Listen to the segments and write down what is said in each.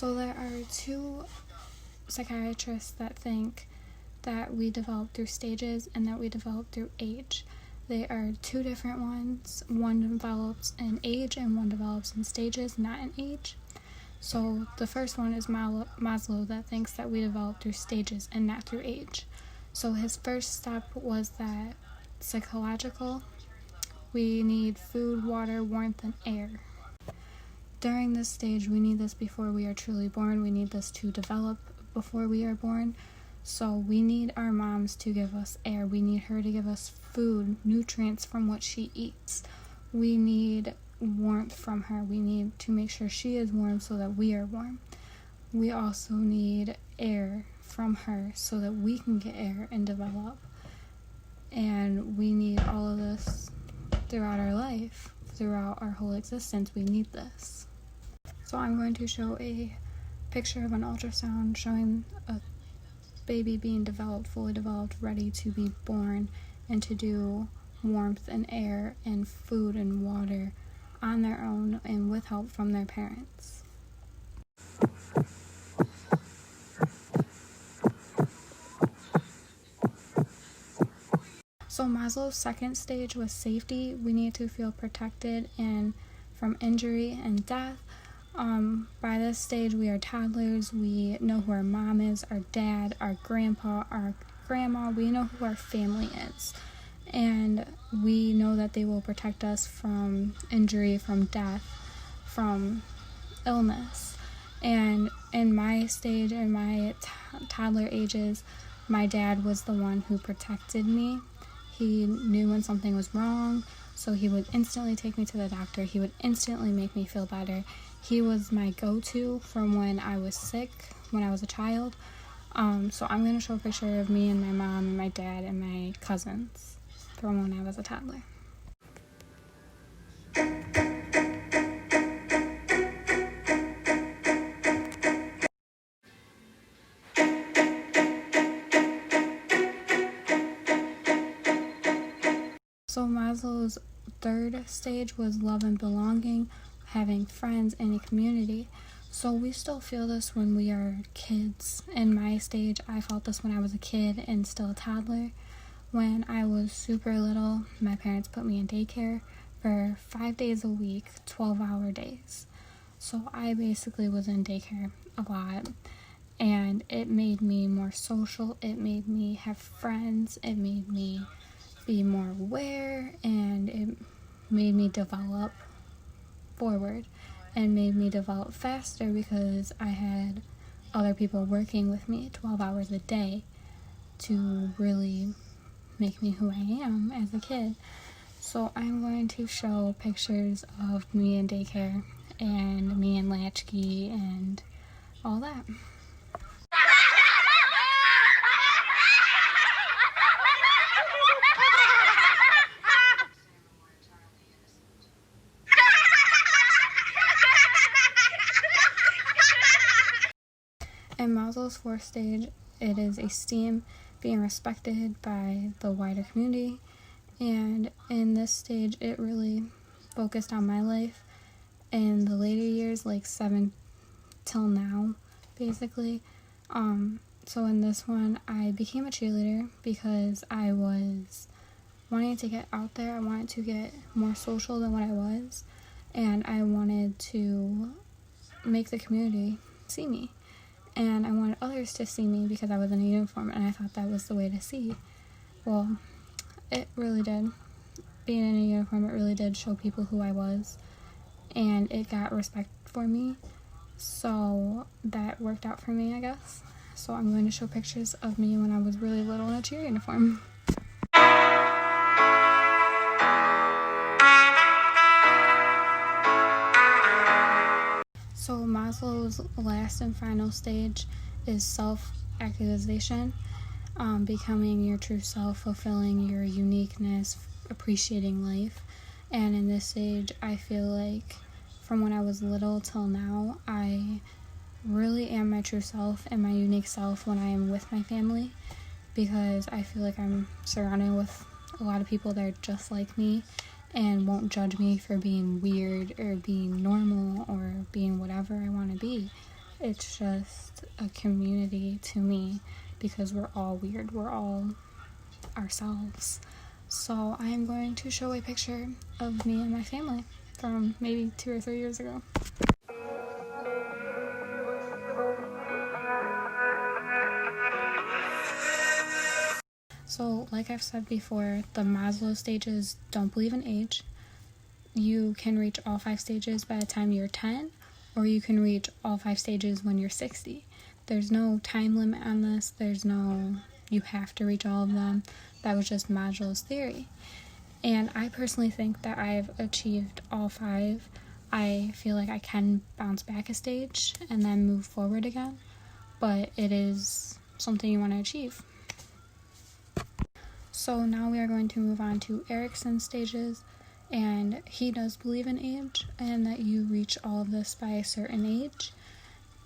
So there are two psychiatrists that think that we develop through stages and that we develop through age. They are two different ones. One develops in age and one develops in stages, not in age. So the first one is Maslow, that thinks that we develop through stages and not through age. So his first step was that psychological. We need food, water, warmth, and air. During this stage, we need this before we are truly born. We need this to develop before we are born. So we need our moms to give us air. We need her to give us food, nutrients from what she eats. We need warmth from her. We need to make sure she is warm so that we are warm. We also need air from her so that we can get air and develop. And we need all of this throughout our life, throughout our whole existence. We need this. So I'm going to show a picture of an ultrasound showing a baby being developed, fully developed, ready to be born and to do warmth and air and food and water on their own and with help from their parents. So Maslow's second stage was safety. We need to feel protected and from injury and death. By this stage, we are toddlers. We know who our mom is, our dad, our grandpa, our grandma. We know who our family is. And we know that they will protect us from injury, from death, from illness. And in my stage, in my toddler ages, my dad was the one who protected me. He knew when something was wrong, so he would instantly take me to the doctor. He would instantly make me feel better. He was my go-to from when I was sick, when I was a child. So I'm going to show a picture of me and my mom and my dad and my cousins from when I was a toddler. So Maslow's third stage was love and belonging, having friends and a community. So we still feel this when we are kids. In my stage, I felt this when I was a kid and still a toddler. When I was super little, my parents put me in daycare for 5 days a week, 12-hour days. So I basically was in daycare a lot. And it made me more social. It made me have friends. It made me be more aware, and it made me develop forward and made me develop faster because I had other people working with me 12 hours a day to really make me who I am as a kid. So I'm going to show pictures of me in daycare and me in latchkey and all that. In Maslow's fourth stage, it is esteem, being respected by the wider community, and in this stage, it really focused on my life in the later years, like 7 till now, basically. So in this one, I became a cheerleader because I was wanting to get out there. I wanted to get more social than what I was, and I wanted to make the community see me. And I wanted others to see me because I was in a uniform, and I thought that was the way to see. Well, it really did. Being in a uniform, it really did show people who I was, and it got respect for me. So that worked out for me, I guess. So I'm going to show pictures of me when I was really little in a cheer uniform. So Maslow's last and final stage is self-actualization, becoming your true self, fulfilling your uniqueness, appreciating life. And in this stage, I feel like from when I was little till now, I really am my true self and my unique self when I am with my family, because I feel like I'm surrounded with a lot of people that are just like me and won't judge me for being weird or being normal or being whatever I want to be. it's just a community to me because we're all weird. We're all ourselves. So I am going to show a picture of me and my family from maybe 2 or 3 years ago. So, like I've said before, the Maslow stages don't believe in age. You can reach all 5 stages by the time you're 10, or you can reach all 5 stages when you're 60. There's no time limit on this. There's no, you have to reach all of them. That was just Maslow's theory. And I personally think that I've achieved all 5. I feel like I can bounce back a stage and then move forward again, but it is something you want to achieve. So now we are going to move on to Erikson stages, and he does believe in age and that you reach all of this by a certain age.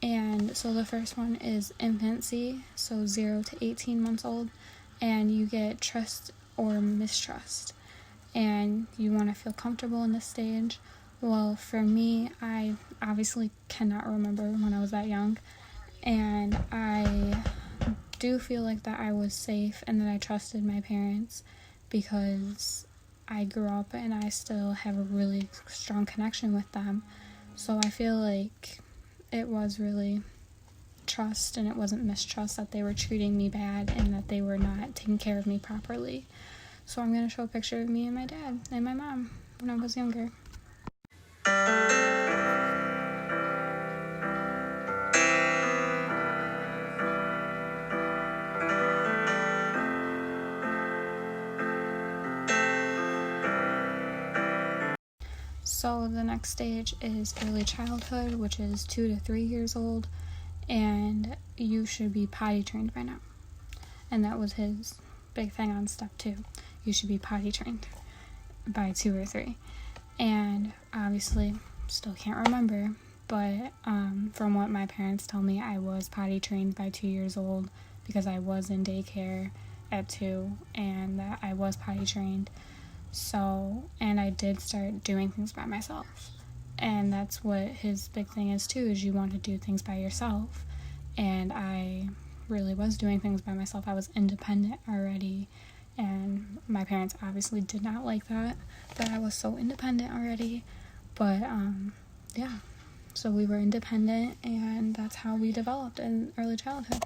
And so the first one is infancy, so 0 to 18 months old, and you get trust or mistrust, and you want to feel comfortable in this stage. Well, for me, I obviously cannot remember when I was that young, and I do feel like that I was safe and that I trusted my parents because I grew up and I still have a really strong connection with them. So I feel like it was really trust and it wasn't mistrust, that they were treating me bad and that they were not taking care of me properly. So I'm going to show a picture of me and my dad and my mom when I was younger. So the next stage is early childhood, which is 2 to 3 years old, and you should be potty trained by now. And that was his big thing on step 2. You should be potty trained by 2 or 3. And obviously, still can't remember, but from what my parents tell me, I was potty trained by 2 years old because I was in daycare at 2, and that I was potty trained. So, and I did start doing things by myself. And that's what his big thing is too, is you want to do things by yourself. And I really was doing things by myself. I was independent already. And my parents obviously did not like that I was so independent already. But, yeah. So we were independent, and that's how we developed in early childhood.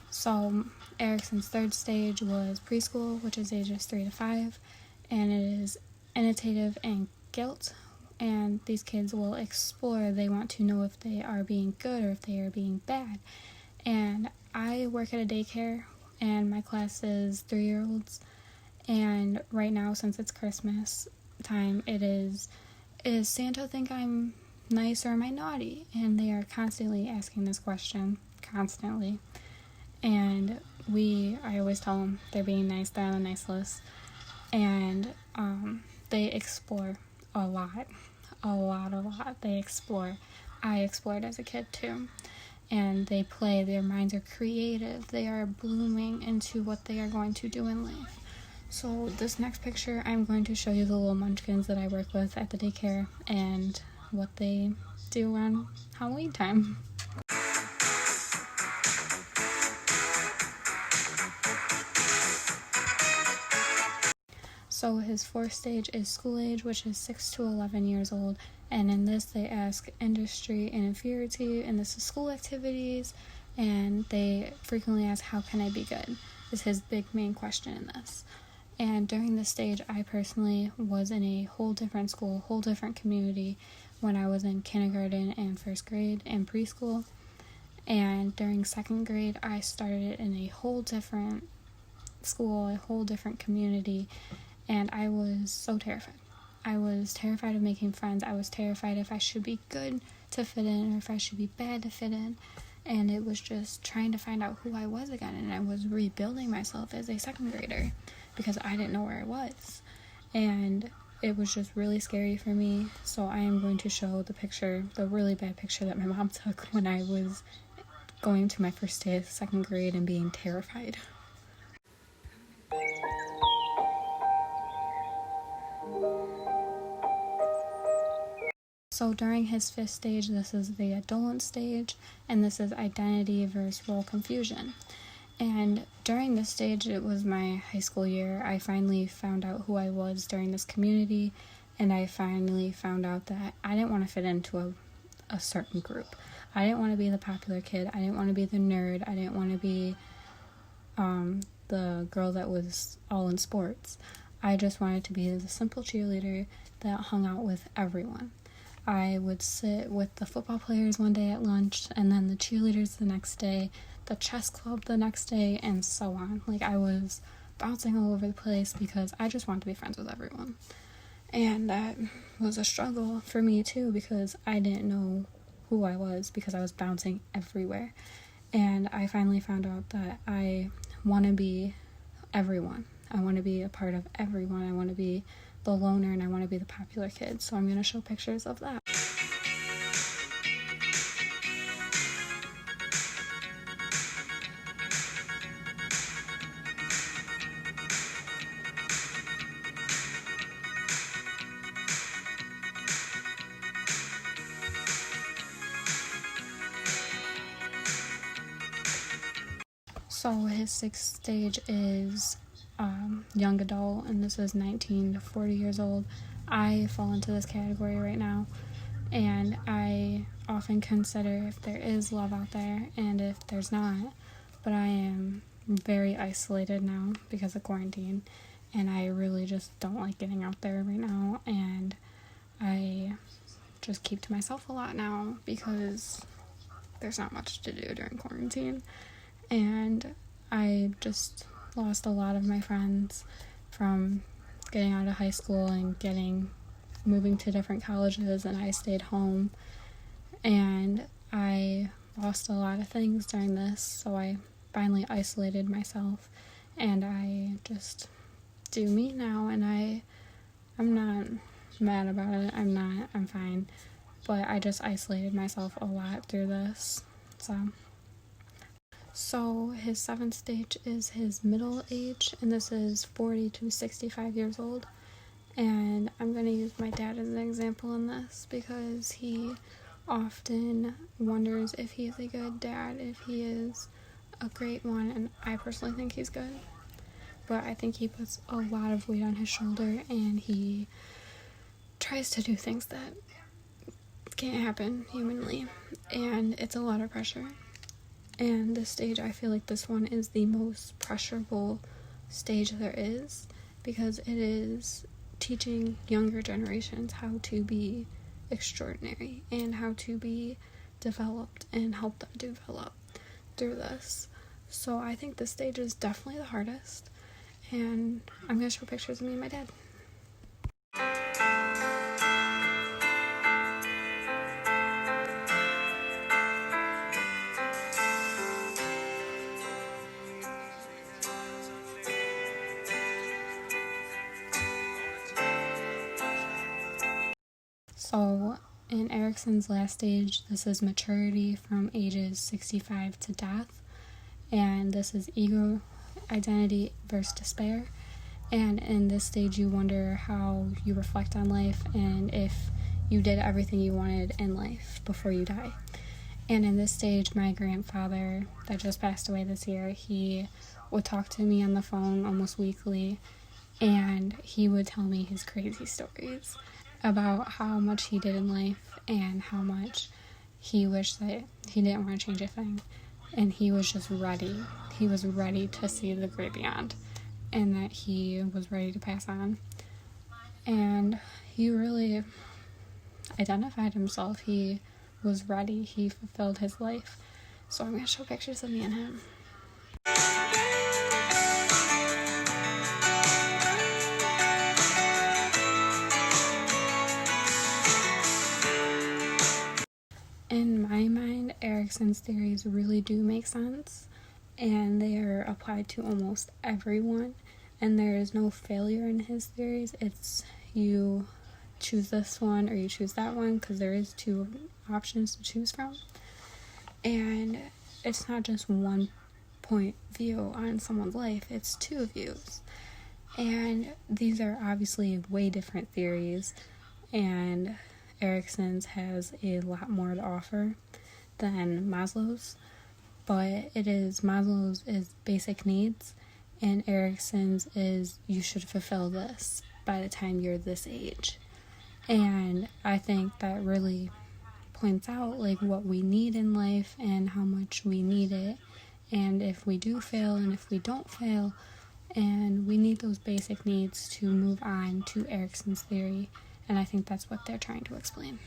So Erikson's third stage was preschool, which is ages 3 to 5. And it is initiative and guilt, and these kids will explore. They want to know if they are being good or if they are being bad. And I work at a daycare, and my class is 3-year-olds, and right now, since it's Christmas time, it is Santa think I'm nice or am I naughty? And they are constantly asking this question, constantly. And I always tell them they're being nice, they're on the nice list. And they explore a lot. They explore. I explored as a kid too. And they play. Their minds are creative. They are blooming into what they are going to do in life. So this next picture, I'm going to show you the little munchkins that I work with at the daycare and what they do on Halloween time. So his fourth stage is school age, which is 6 to 11 years old, and in this they ask industry and inferiority, and this is school activities, and they frequently ask, how can I be good, is his big main question in this. And during this stage, I personally was in a whole different school, whole different community when I was in kindergarten and first grade and preschool. And during second grade, I started in a whole different school, a whole different community, and I was so terrified. I was terrified of making friends. I was terrified if I should be good to fit in or if I should be bad to fit in. And it was just trying to find out who I was again. And I was rebuilding myself as a second grader because I didn't know where I was. And it was just really scary for me. So I am going to show the picture, the really bad picture that my mom took when I was going to my first day of second grade and being terrified. So during his fifth stage, this is the adolescent stage, and this is identity versus role confusion. And during this stage, it was my high school year. I finally found out who I was during this community, and I finally found out that I didn't want to fit into a certain group. I didn't want to be the popular kid. I didn't want to be the nerd. I didn't want to be the girl that was all in sports. I just wanted to be the simple cheerleader that hung out with everyone. I would sit with the football players one day at lunch, and then the cheerleaders the next day, the chess club the next day, and so on. Like, I was bouncing all over the place because I just wanted to be friends with everyone. And that was a struggle for me too, because I didn't know who I was because I was bouncing everywhere. And I finally found out that I want to be everyone. I want to be a part of everyone. I want to be the loner, and I want to be the popular kid. So I'm going to show pictures of that. So his sixth stage is young adult, and this is 19 to 40 years old. I fall into this category right now, and I often consider if there is love out there and if there's not, but I am very isolated now because of quarantine, and I really just don't like getting out there right now, and I just keep to myself a lot now because there's not much to do during quarantine. And I just lost a lot of my friends from getting out of high school and moving to different colleges, and I stayed home, and I lost a lot of things during this, so I finally isolated myself, and I just do me now, and I'm not mad about it. I'm fine, but I just isolated myself a lot through this. So his seventh stage is his middle age, and this is 40 to 65 years old. And I'm going to use my dad as an example in this because he often wonders if he's a good dad, if he is a great one, and I personally think he's good. But I think he puts a lot of weight on his shoulder, and he tries to do things that can't happen humanly, and it's a lot of pressure. And this stage, I feel like this one is the most pressurable stage there is, because it is teaching younger generations how to be extraordinary and how to be developed and help them develop through this. So I think this stage is definitely the hardest, and I'm going to show pictures of me and my dad. So in Erikson's last stage, this is maturity from ages 65 to death, and this is ego, identity versus despair. And in this stage, you wonder how you reflect on life and if you did everything you wanted in life before you die. And in this stage, my grandfather that just passed away this year, he would talk to me on the phone almost weekly, and he would tell me his crazy stories about how much he did in life and how much he wished that he didn't want to change a thing. And he was just ready. He was ready to see the great beyond, and that he was ready to pass on. And he really identified himself. He was ready. He fulfilled his life. So I'm going to show pictures of me and him. In my mind, Erikson's theories really do make sense, and they are applied to almost everyone, and there is no failure in his theories. It's you choose this one or you choose that one, because there is two options to choose from, and it's not just one point view on someone's life, it's two views, and these are obviously way different theories, and Erikson's has a lot more to offer than Maslow's, but Maslow's is basic needs, and Erikson's is you should fulfill this by the time you're this age. And I think that really points out like what we need in life and how much we need it, and if we do fail and if we don't fail, and we need those basic needs to move on to Erikson's theory, and I think that's what they're trying to explain.